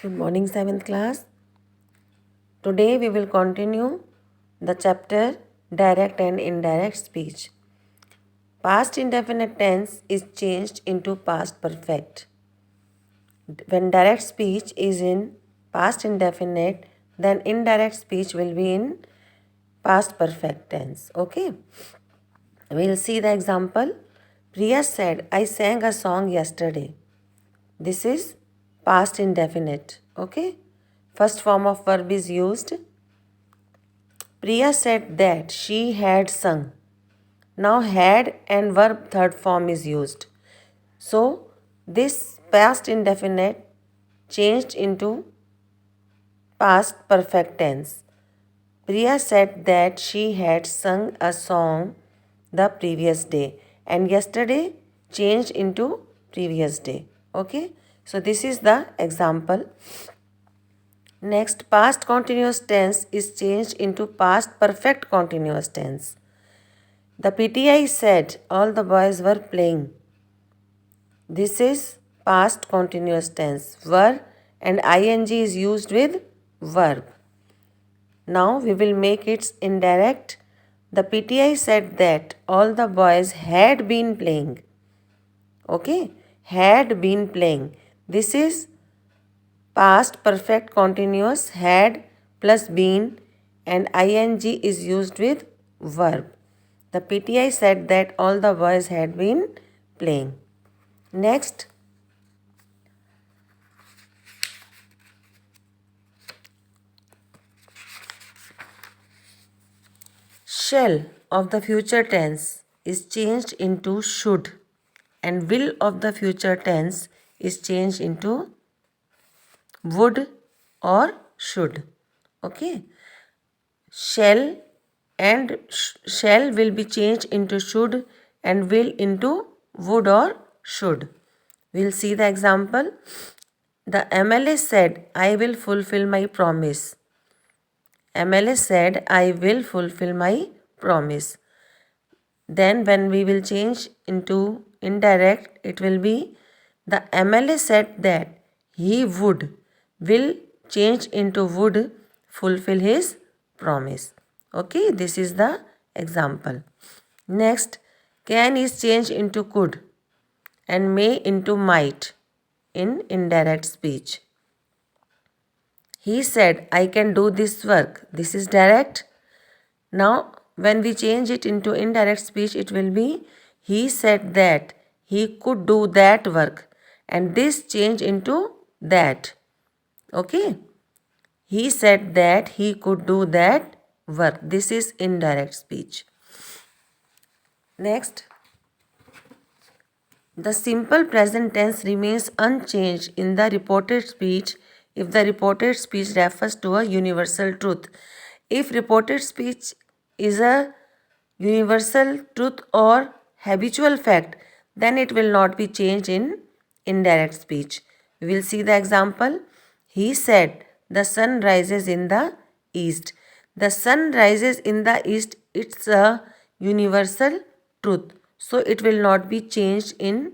Good morning, 7th class. Today we will continue the chapter Direct and Indirect Speech. Past indefinite tense is changed into past perfect. When direct speech is in past indefinite, then indirect speech will be in past perfect tense. Okay? We'll see the example. Priya said, I sang a song yesterday. This is past indefinite. Okay? First form of verb is used. Priya said that she had sung. Now had and verb third form is used. So this past indefinite changed into past perfect tense. Priya said that she had sung a song the previous day and yesterday changed into previous day. Okay. So this is the example. Next, past continuous tense is changed into past perfect continuous tense. The PTI said all the boys were playing. This is past continuous tense. Were and ing is used with verb. Now we will make it indirect. The PTI said that all the boys had been playing. Okay, had been playing. This is past perfect continuous had plus been and ing is used with verb. The PTI said that all the boys had been playing. Next, shall of the future tense is changed into should and will of the future tense is changed into would or should. Okay. Shall and shall will be changed into should and will into would or should. We'll see the example. The MLA said, I will fulfill my promise. MLA said, I will fulfill my promise. Then when we will change into indirect, it will be the MLA said that he will change into would fulfill his promise. Okay, this is the example. Next, can is changed into could and may into might in indirect speech. He said, I can do this work. This is direct. Now, when we change it into indirect speech, it will be he said that he could do that work. And this change into that. Okay. He said that he could do that work. This is indirect speech. Next. The simple present tense remains unchanged in the reported speech if the reported speech refers to a universal truth. If reported speech is a universal truth or habitual fact, then it will not be changed in indirect speech. We will see the example. He said, the sun rises in the east. The sun rises in the east, it's a universal truth. So it will not be changed in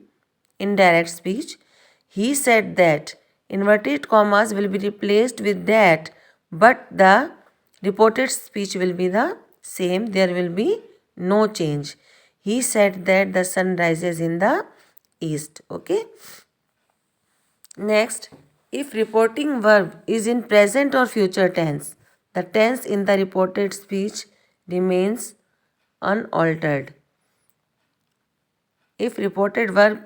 indirect speech. He said that inverted commas will be replaced with that, but the reported speech will be the same. There will be no change. He said that the sun rises in the east. Okay. Next, if reporting verb is in present or future tense, the tense in the reported speech remains unaltered. If reported verb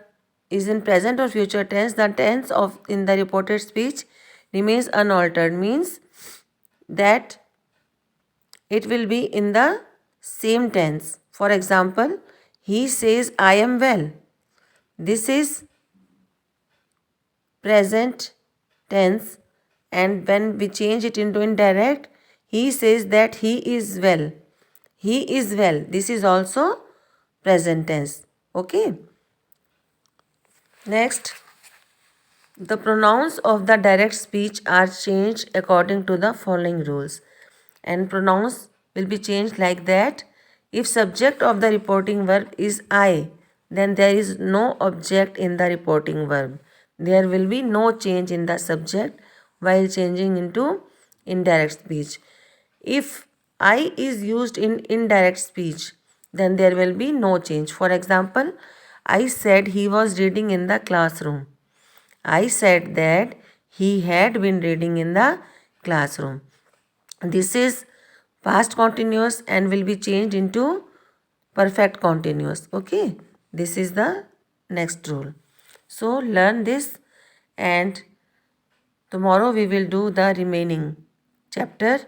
is in present or future tense, the tense of in the reported speech remains unaltered, means that it will be in the same tense. For example, he says, I am well. This is present tense, and when we change it into indirect, he says that he is well. He is well. This is also present tense. Okay. Next, the pronouns of the direct speech are changed according to the following rules. And pronouns will be changed like that. If subject of the reporting verb is I, then there is no object in the reporting verb. There will be no change in the subject. while changing into indirect speech. If I is used in indirect speech, then there will be no change. For example, I said he was reading in the classroom. I said that he had been reading in the classroom. This is past continuous and will be changed into perfect continuous. Okay, this is the next rule. So learn this, and tomorrow we will do the remaining chapter